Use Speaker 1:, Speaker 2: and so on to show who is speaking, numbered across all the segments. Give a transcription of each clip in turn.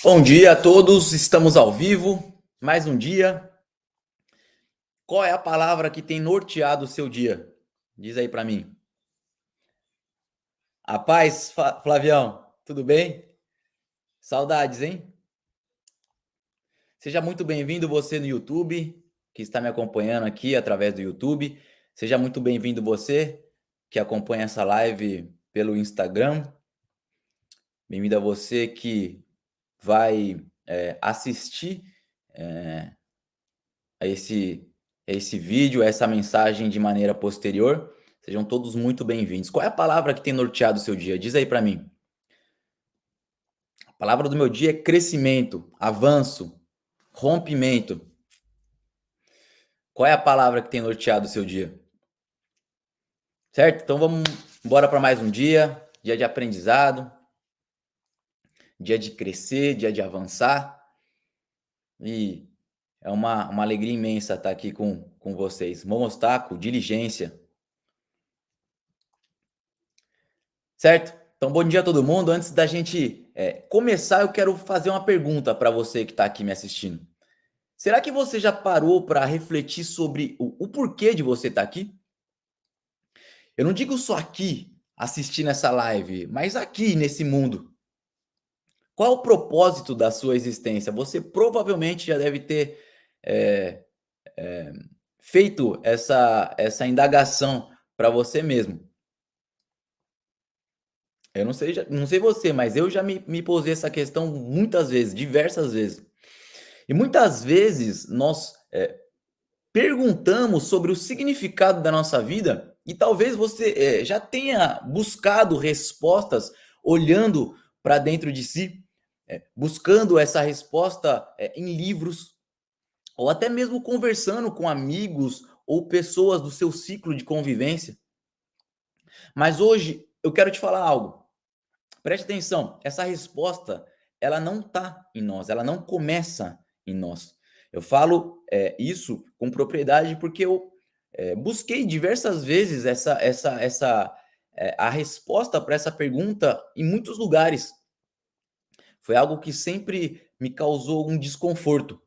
Speaker 1: Bom dia a todos, estamos ao vivo, mais um dia. Qual é a palavra que tem norteado o seu dia? Diz aí para mim. A paz, Flavião, tudo bem? Saudades, hein? Seja muito bem-vindo você no YouTube, que está me acompanhando aqui através do YouTube. Seja muito bem-vindo você que acompanha essa live pelo Instagram. Bem-vindo a você que vai assistir a esse vídeo, a essa mensagem de maneira posterior. Sejam todos muito bem-vindos. Qual é a palavra que tem norteado o seu dia? Diz aí para mim. A palavra do meu dia é crescimento, avanço, rompimento. Qual é a palavra que tem norteado o seu dia? Certo? Então vamos embora para mais um dia de aprendizado, dia de crescer, dia de avançar. E é uma alegria imensa estar aqui com vocês. Momostaco, diligência. Certo? Então, bom dia a todo mundo. Antes da gente começar, eu quero fazer uma pergunta para você que está aqui me assistindo. Será que você já parou para refletir sobre o porquê de você estar aqui? Eu não digo só aqui, assistindo essa live, mas aqui nesse mundo. Qual o propósito da sua existência? Você provavelmente já deve ter é, feito essa indagação para você mesmo. Eu não sei você, mas eu já me posei essa questão muitas vezes, diversas vezes. E muitas vezes nós perguntamos sobre o significado da nossa vida e talvez você já tenha buscado respostas olhando para dentro de si, buscando essa resposta em livros, ou até mesmo conversando com amigos ou pessoas do seu ciclo de convivência. Mas hoje eu quero te falar algo. Preste atenção, essa resposta, ela não está em nós, ela não começa em nós. Eu falo isso com propriedade porque eu busquei diversas vezes a resposta para essa pergunta em muitos lugares. Foi algo que sempre me causou um desconforto,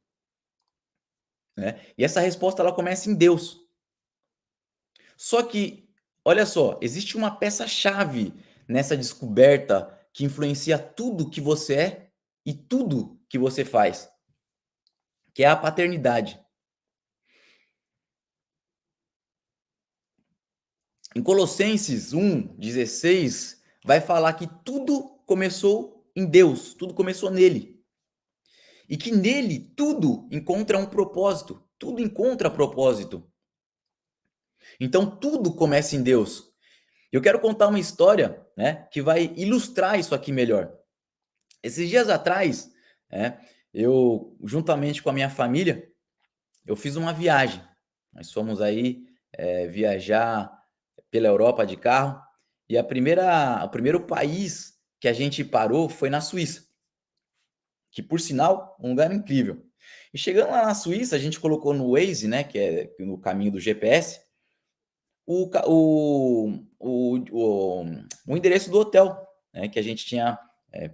Speaker 1: né? E essa resposta ela começa em Deus. Só que, olha só, existe uma peça-chave nessa descoberta que influencia tudo que você é e tudo que você faz, que é a paternidade. Em Colossenses 1:16 vai falar que tudo começou em Deus, tudo começou nele. E que nele tudo encontra um propósito, tudo encontra propósito. Então tudo começa em Deus. Eu quero contar uma história, né, que vai ilustrar isso aqui melhor. Esses dias atrás, né, eu juntamente com a minha família, eu fiz uma viagem. Nós fomos aí viajar pela Europa de carro e o primeiro país que a gente parou foi na Suíça, que por sinal um lugar incrível. E chegando lá na Suíça, a gente colocou no Waze, né, que é no caminho do GPS, o, ca- o endereço do hotel, né, que a gente tinha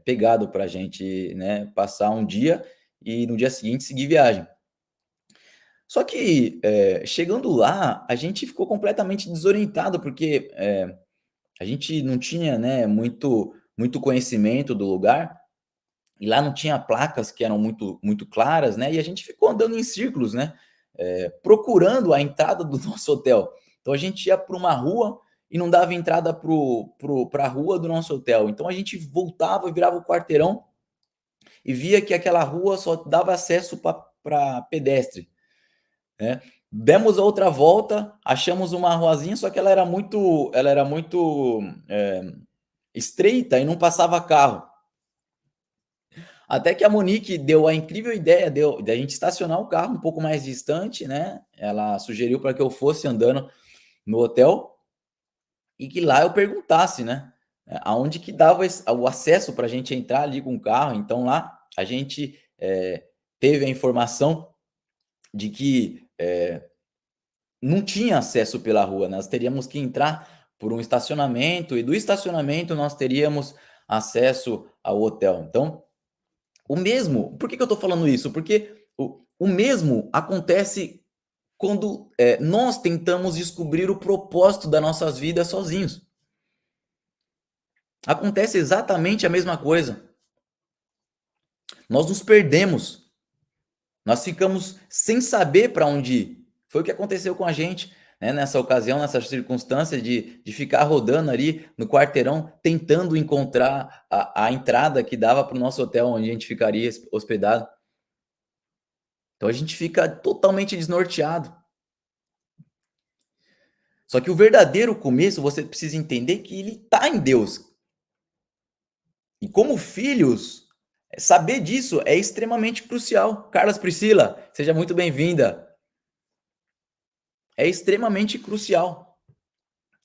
Speaker 1: pegado para a gente, né, passar um dia e no dia seguinte seguir viagem. Só que chegando lá, a gente ficou completamente desorientado, porque a gente não tinha, né, muito conhecimento do lugar, e lá não tinha placas que eram muito claras, né, e a gente ficou andando em círculos, né, procurando a entrada do nosso hotel. Então a gente ia para uma rua e não dava entrada para a rua do nosso hotel. Então a gente voltava e virava o quarteirão e via que aquela rua só dava acesso para pedestre, né. Demos a outra volta, achamos uma ruazinha, só que ela era muito estreita e não passava carro. Até que a Monique deu a incrível ideia de a gente estacionar o carro um pouco mais distante, né? Ela sugeriu para que eu fosse andando no hotel e que lá eu perguntasse, né? Aonde que dava o acesso para a gente entrar ali com o carro. Então lá a gente teve a informação de que não tinha acesso pela rua, nós teríamos que entrar por um estacionamento e do estacionamento nós teríamos acesso ao hotel. Então O mesmo, por que eu estou falando isso? Porque o mesmo acontece quando nós tentamos descobrir o propósito das nossas vidas sozinhos. Acontece exatamente a mesma coisa. Nós nos perdemos, nós ficamos sem saber para onde ir. Foi o que aconteceu com a gente, né, nessa ocasião, nessa circunstância de ficar rodando ali no quarteirão, tentando encontrar a entrada que dava para o nosso hotel onde a gente ficaria hospedado. Então a gente fica totalmente desnorteado. Só que o verdadeiro começo, você precisa entender que ele está em Deus. E como filhos, saber disso é extremamente crucial. Carlos Priscila, seja muito bem-vinda. É extremamente crucial.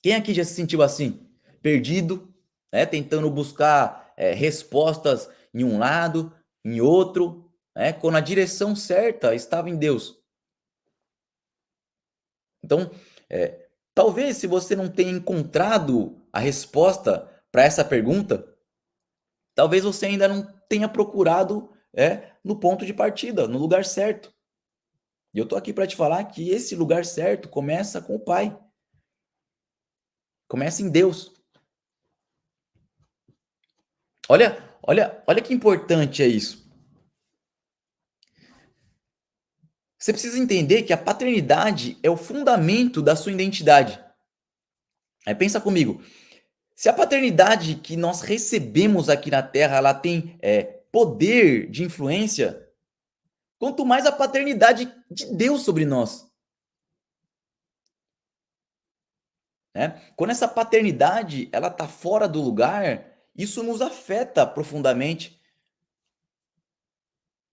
Speaker 1: Quem aqui já se sentiu assim? Perdido, né? Tentando buscar respostas em um lado, em outro, né? Quando a direção certa estava em Deus. Então, talvez se você não tenha encontrado a resposta para essa pergunta, talvez você ainda não tenha procurado no ponto de partida, no lugar certo. E eu tô aqui para te falar que esse lugar certo começa com o Pai. Começa em Deus. Olha que importante é isso. Você precisa entender que a paternidade é o fundamento da sua identidade. Aí pensa comigo, se a paternidade que nós recebemos aqui na Terra, ela tem poder de influência, quanto mais a paternidade de Deus sobre nós. Né? Quando essa paternidade ela está fora do lugar, isso nos afeta profundamente.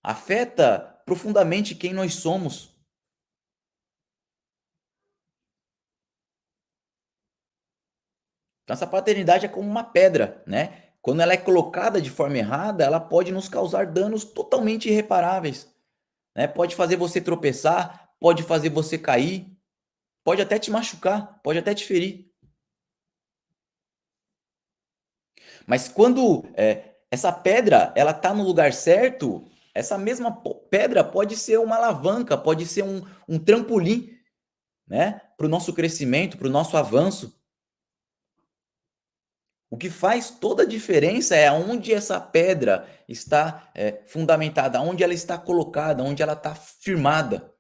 Speaker 1: Afeta profundamente quem nós somos. Então, essa paternidade é como uma pedra, né? Quando ela é colocada de forma errada, ela pode nos causar danos totalmente irreparáveis. Né? Pode fazer você tropeçar, pode fazer você cair, pode até te machucar, pode até te ferir. Mas quando essa pedra ela está no lugar certo, essa mesma pedra pode ser uma alavanca, pode ser um trampolim, né? Para o nosso crescimento, para o nosso avanço. O que faz toda a diferença é onde essa pedra está fundamentada, onde ela está colocada, onde ela está firmada.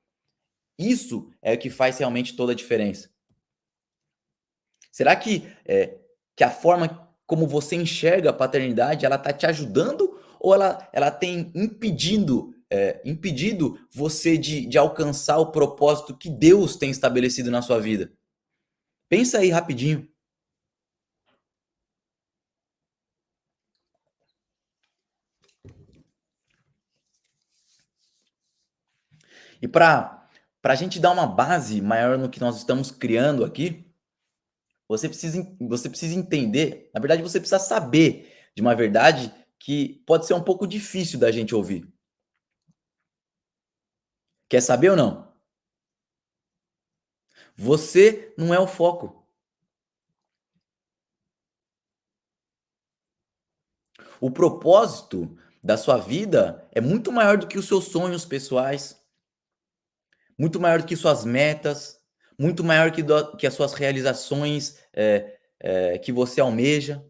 Speaker 1: Isso é o que faz realmente toda a diferença. Será que a forma como você enxerga a paternidade, ela está te ajudando ou ela tem impedido você de alcançar o propósito que Deus tem estabelecido na sua vida? Pensa aí rapidinho. E para a gente dar uma base maior no que nós estamos criando aqui, você precisa entender, na verdade, você precisa saber de uma verdade que pode ser um pouco difícil da gente ouvir. Quer saber ou não? Você não é o foco. O propósito da sua vida é muito maior do que os seus sonhos pessoais, muito maior do que suas metas, muito maior que as suas realizações que você almeja.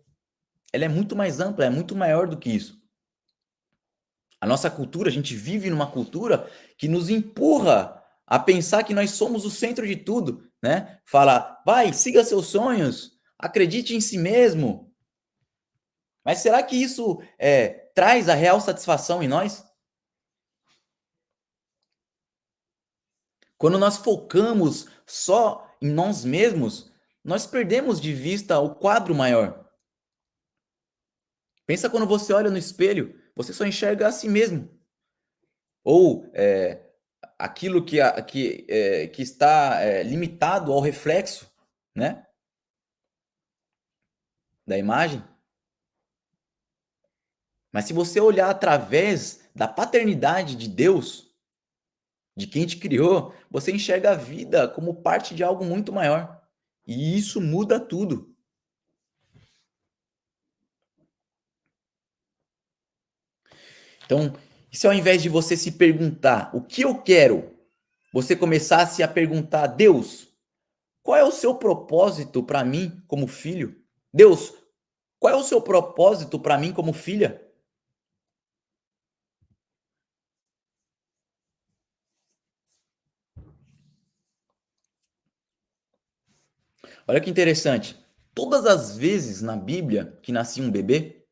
Speaker 1: Ela é muito mais ampla, é muito maior do que isso. A nossa cultura, a gente vive numa cultura que nos empurra a pensar que nós somos o centro de tudo, né? Fala, vai, siga seus sonhos, acredite em si mesmo. Mas será que isso traz a real satisfação em nós? Quando nós focamos só em nós mesmos, nós perdemos de vista o quadro maior. Pensa quando você olha no espelho, você só enxerga a si mesmo. Ou aquilo que está limitado ao reflexo, né, da imagem. Mas se você olhar através da paternidade de Deus, de quem te criou, você enxerga a vida como parte de algo muito maior. E isso muda tudo. Então, e se ao invés de você se perguntar o que eu quero, você começasse a perguntar: Deus, qual é o seu propósito para mim como filho? Deus, qual é o seu propósito para mim como filha? Olha que interessante. Todas as vezes na Bíblia que nascia um bebê,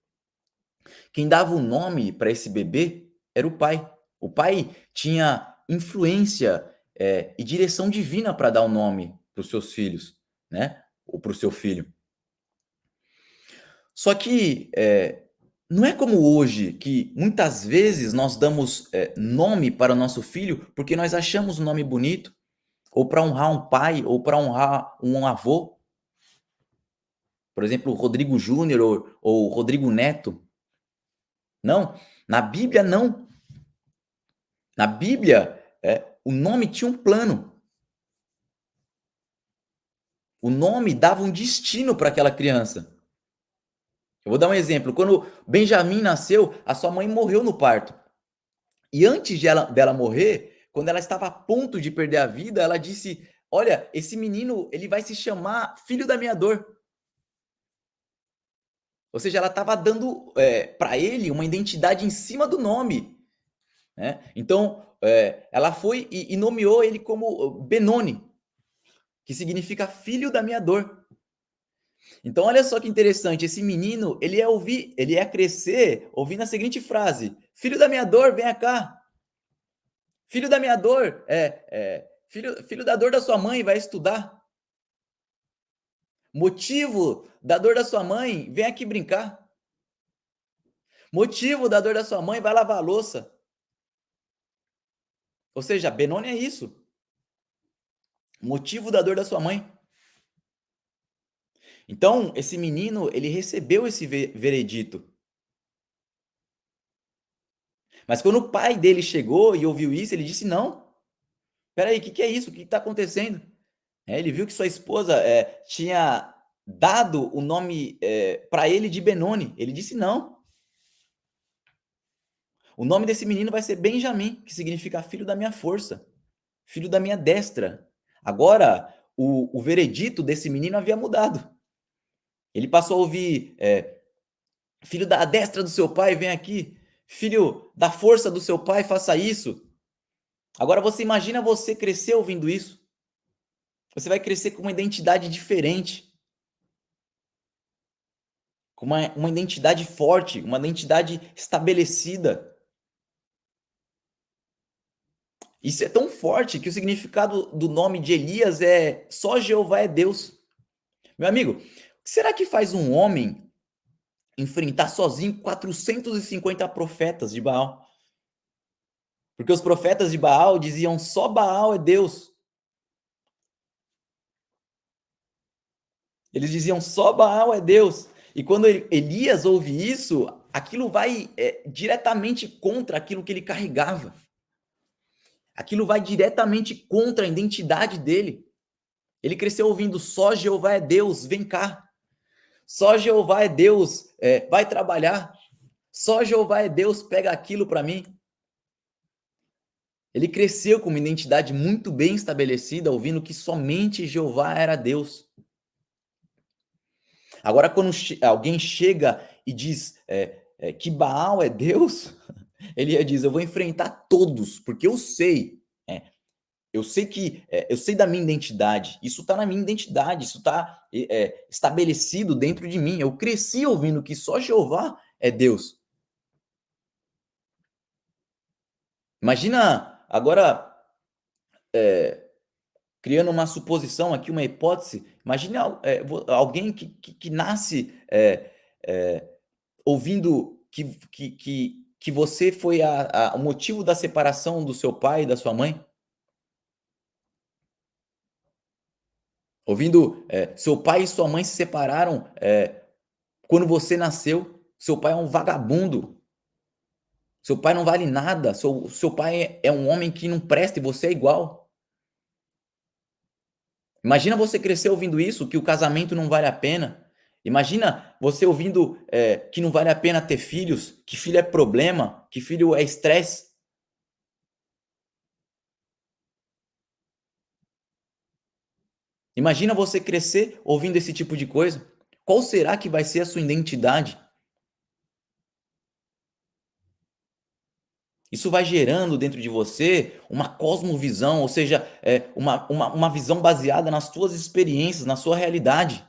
Speaker 1: quem dava o nome para esse bebê era o pai. O pai tinha influência, e direção divina para dar o nome para os seus filhos, né, ou para o seu filho. Só que, não é como hoje, que muitas vezes nós damos, nome para o nosso filho, porque nós achamos o nome bonito, ou para honrar um pai, ou para honrar um avô. Por exemplo, Rodrigo Júnior ou Rodrigo Neto. Não, na Bíblia não. Na Bíblia, o nome tinha um plano. O nome dava um destino para aquela criança. Eu vou dar um exemplo. Quando Benjamim nasceu, a sua mãe morreu no parto. E antes dela morrer, quando ela estava a ponto de perder a vida, ela disse: Olha, esse menino ele vai se chamar filho da minha dor. Ou seja, ela estava dando para ele uma identidade em cima do nome. Né? Então, ela foi e nomeou ele como Benoni, que significa filho da minha dor. Então, olha só que interessante, esse menino, ele ia crescer ouvindo a seguinte frase: filho da minha dor, venha cá. Filho da minha dor, filho da dor da sua mãe, vai estudar. Motivo da dor da sua mãe, vem aqui brincar. Motivo da dor da sua mãe, vai lavar a louça. Ou seja, Benoni é isso. Motivo da dor da sua mãe. Então, esse menino, ele recebeu esse veredito. Mas quando o pai dele chegou e ouviu isso, ele disse: Não, peraí, o que é isso? O que está acontecendo? Ele viu que sua esposa tinha dado o nome para ele de Benoni. Ele disse: Não, o nome desse menino vai ser Benjamim, que significa filho da minha força, filho da minha destra. Agora, o veredito desse menino havia mudado. Ele passou a ouvir: Filho da destra do seu pai, vem aqui. Filho da força do seu pai, faça isso. Agora você imagina você crescer ouvindo isso. Você vai crescer com uma identidade diferente. Com uma identidade forte, uma identidade estabelecida. Isso é tão forte que o significado do nome de Elias é só Jeová é Deus. Meu amigo, o que será que faz um homem enfrentar sozinho 450 profetas de Baal? Porque os profetas de Baal diziam só Baal é Deus. Eles diziam só Baal é Deus. E quando Elias ouve isso, aquilo vai diretamente contra aquilo que ele carregava. Aquilo vai diretamente contra a identidade dele. Ele cresceu ouvindo só Jeová é Deus, vem cá. Só Jeová é Deus, vai trabalhar. Só Jeová é Deus, pega aquilo para mim. Ele cresceu com uma identidade muito bem estabelecida, ouvindo que somente Jeová era Deus. Agora, quando alguém chega e diz que Baal é Deus, ele diz: Eu vou enfrentar todos, porque eu sei. Eu sei da minha identidade. Isso está na minha identidade. Isso está estabelecido dentro de mim. Eu cresci ouvindo que só Jeová é Deus. Imagina agora criando uma suposição aqui, uma hipótese. Imagina alguém que nasce ouvindo que você foi o motivo da separação do seu pai e da sua mãe. Ouvindo seu pai e sua mãe se separaram quando você nasceu. Seu pai é um vagabundo. Seu pai não vale nada. Seu pai é um homem que não presta e você é igual. Imagina você crescer ouvindo isso, que o casamento não vale a pena. Imagina você ouvindo que não vale a pena ter filhos, que filho é problema, que filho é estresse. Imagina você crescer ouvindo esse tipo de coisa. Qual será que vai ser a sua identidade? Isso vai gerando dentro de você uma cosmovisão, ou seja, uma visão baseada nas suas experiências, na sua realidade.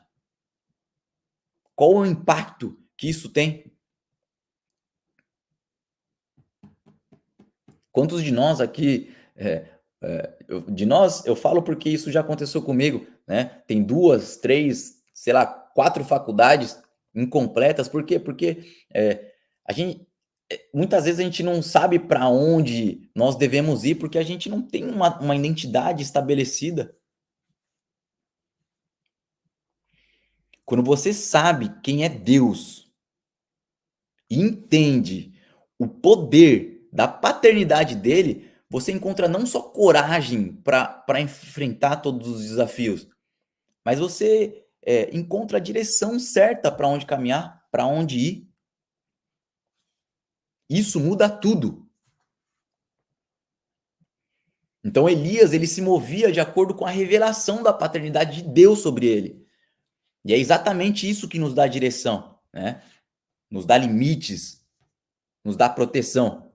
Speaker 1: Qual o impacto que isso tem? Quantos de nós aqui, de nós, eu falo porque isso já aconteceu comigo, né? Tem 2, 3, sei lá, 4 faculdades incompletas. Por quê? Porque, a gente muitas vezes a gente não sabe para onde nós devemos ir, porque a gente não tem uma identidade estabelecida. Quando você sabe quem é Deus e entende o poder da paternidade dele, você encontra não só coragem para enfrentar todos os desafios, mas você, encontra a direção certa para onde caminhar, para onde ir. Isso muda tudo. Então Elias, ele se movia de acordo com a revelação da paternidade de Deus sobre ele. E é exatamente isso que nos dá direção, né? Nos dá limites, nos dá proteção.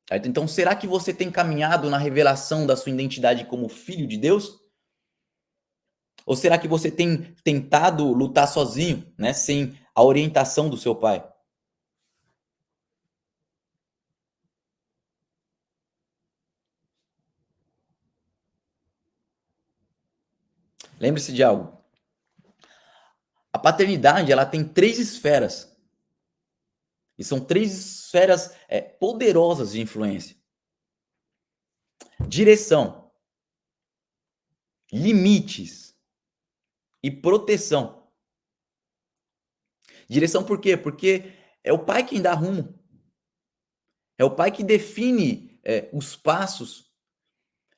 Speaker 1: Certo? Então, será que você tem caminhado na revelação da sua identidade como filho de Deus? Ou será que você tem tentado lutar sozinho, né, sem a orientação do seu pai? Lembre-se de algo. A paternidade, ela tem 3 esferas. E são 3 esferas poderosas de influência: direção, limites e proteção. Direção por quê? Porque é o pai quem dá rumo. É o pai que define os passos.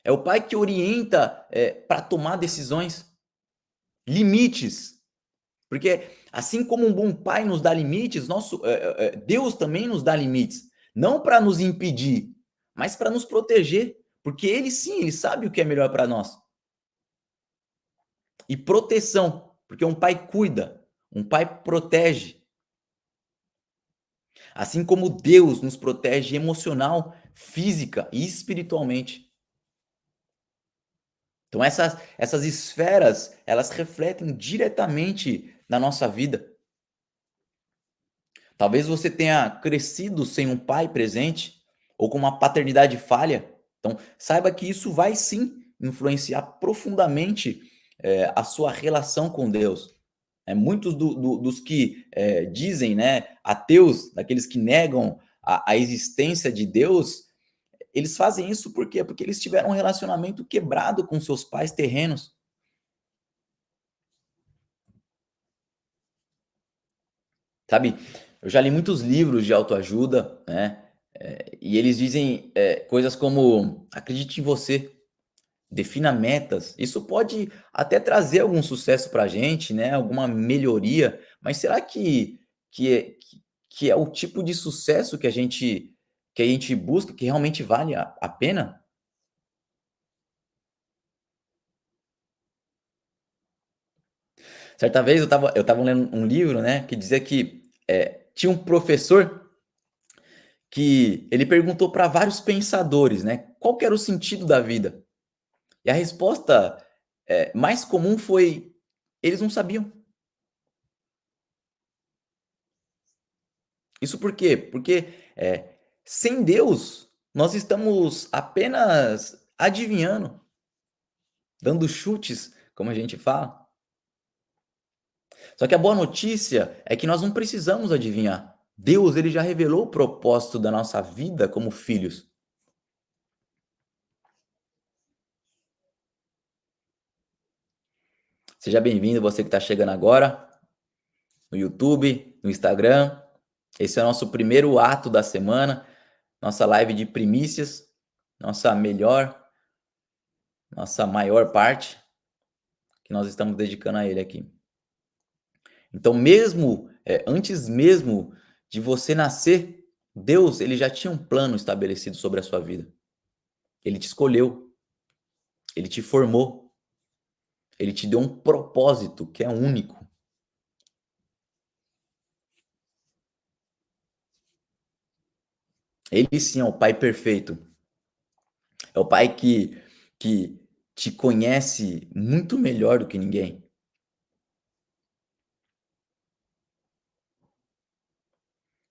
Speaker 1: É o pai que orienta para tomar decisões. Limites. Porque assim como um bom pai nos dá limites, Deus também nos dá limites. Não para nos impedir, mas para nos proteger. Porque ele sim, ele sabe o que é melhor para nós. E proteção, porque um pai cuida, um pai protege. Assim como Deus nos protege emocional, física e espiritualmente. Então essas esferas, elas refletem diretamente na nossa vida. Talvez você tenha crescido sem um pai presente ou com uma paternidade falha. Então, saiba que isso vai sim influenciar profundamente a sua relação com Deus. Muitos dos que dizem, né, ateus, daqueles que negam a existência de Deus, eles fazem isso por quê? Porque eles tiveram um relacionamento quebrado com seus pais terrenos. Sabe, eu já li muitos livros de autoajuda, né, e eles dizem, coisas como: "Acredite em você, defina metas". Isso pode até trazer algum sucesso pra gente, né, alguma melhoria, mas será que é o tipo de sucesso que a gente busca, que realmente vale a pena? Certa vez eu estava lendo um livro, né, que dizia que, tinha um professor que ele perguntou para vários pensadores, né, qual que era o sentido da vida. E a resposta, mais comum foi: eles não sabiam. Isso por quê? Porque, sem Deus, nós estamos apenas adivinhando, dando chutes, como a gente fala. Só que a boa notícia é que nós não precisamos adivinhar. Deus, ele já revelou o propósito da nossa vida como filhos. Seja bem-vindo, você que está chegando agora, no YouTube, no Instagram. Esse é o nosso primeiro ato da semana, nossa live de primícias, nossa melhor, nossa maior parte que nós estamos dedicando a ele aqui. Então, mesmo antes mesmo de você nascer, Deus ele já tinha um plano estabelecido sobre a sua vida. Ele te escolheu, ele te formou, ele te deu um propósito que é único. Ele sim é o Pai perfeito. É o Pai que te conhece muito melhor do que ninguém.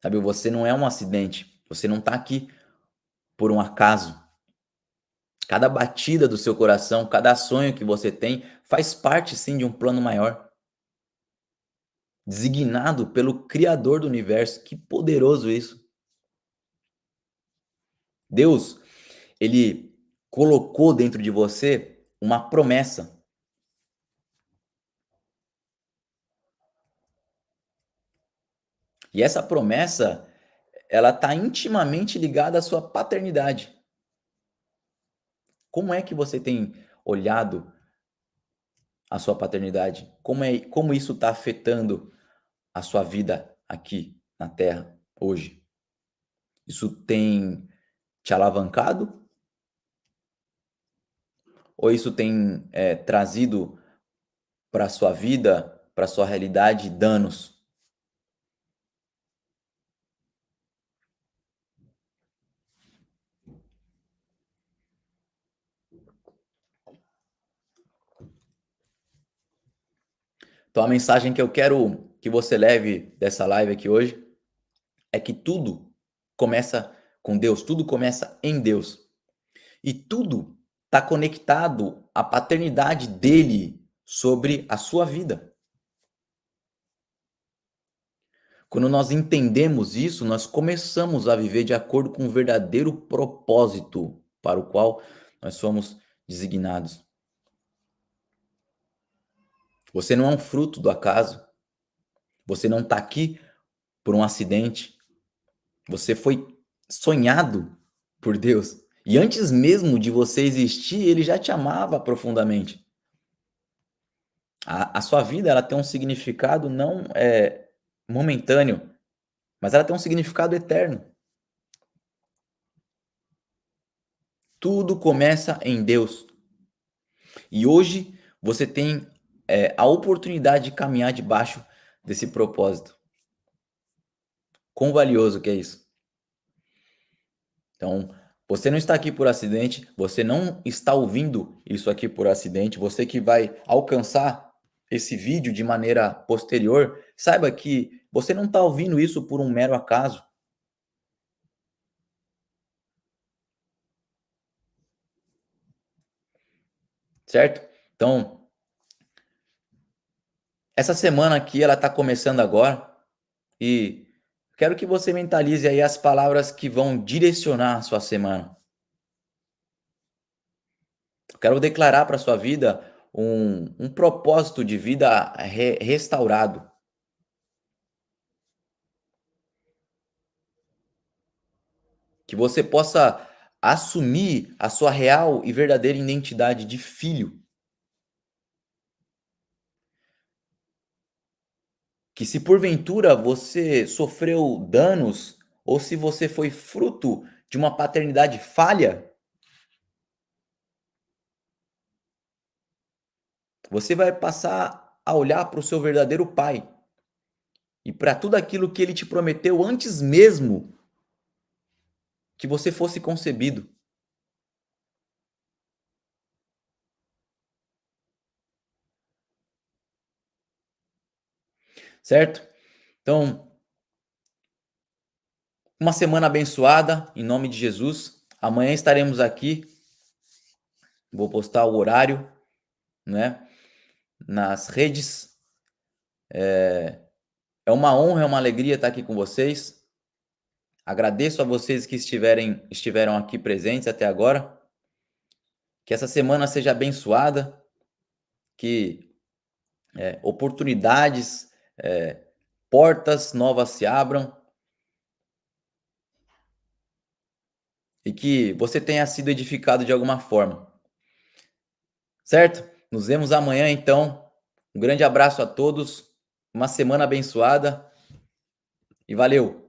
Speaker 1: Sabe, você não é um acidente. Você não está aqui por um acaso. Cada batida do seu coração, cada sonho que você tem, faz parte sim de um plano maior, designado pelo Criador do universo. Que poderoso isso! Deus, ele colocou dentro de você uma promessa. E essa promessa, ela está intimamente ligada à sua paternidade. Como é que você tem olhado a sua paternidade? Como isso está afetando a sua vida aqui na Terra hoje? Isso tem te alavancado ou isso tem trazido para a sua vida, para a sua realidade, danos? Então a mensagem que eu quero que você leve dessa live aqui hoje é que tudo começa com Deus, tudo começa em Deus. E tudo está conectado à paternidade dele sobre a sua vida. Quando nós entendemos isso, nós começamos a viver de acordo com o verdadeiro propósito para o qual nós somos designados. Você não é um fruto do acaso. Você não está aqui por um acidente. Você foi sonhado por Deus. E antes mesmo de você existir, ele já te amava profundamente. A sua vida ela tem um significado não momentâneo, mas ela tem um significado eterno. Tudo começa em Deus. E hoje você tem a oportunidade de caminhar debaixo desse propósito. Quão valioso que é isso? Então, você não está aqui por acidente, você não está ouvindo isso aqui por acidente, você que vai alcançar esse vídeo de maneira posterior, saiba que você não está ouvindo isso por um mero acaso. Certo? Então, essa semana aqui ela está começando agora e quero que você mentalize aí as palavras que vão direcionar a sua semana. Eu quero declarar para a sua vida um propósito de vida restaurado. Que você possa assumir a sua real e verdadeira identidade de filho. Que se porventura você sofreu danos ou se você foi fruto de uma paternidade falha, você vai passar a olhar para o seu verdadeiro pai e para tudo aquilo que ele te prometeu antes mesmo que você fosse concebido, certo? Então, uma semana abençoada em nome de Jesus. Amanhã estaremos aqui. Vou postar o horário, né, nas redes. É uma honra, é uma alegria estar aqui com vocês. Agradeço a vocês que estiveram aqui presentes até agora. Que essa semana seja abençoada, que oportunidades, portas novas se abram e que você tenha sido edificado de alguma forma. Certo? Nos vemos amanhã, então. Um grande abraço a todos. uma semana abençoada e valeu!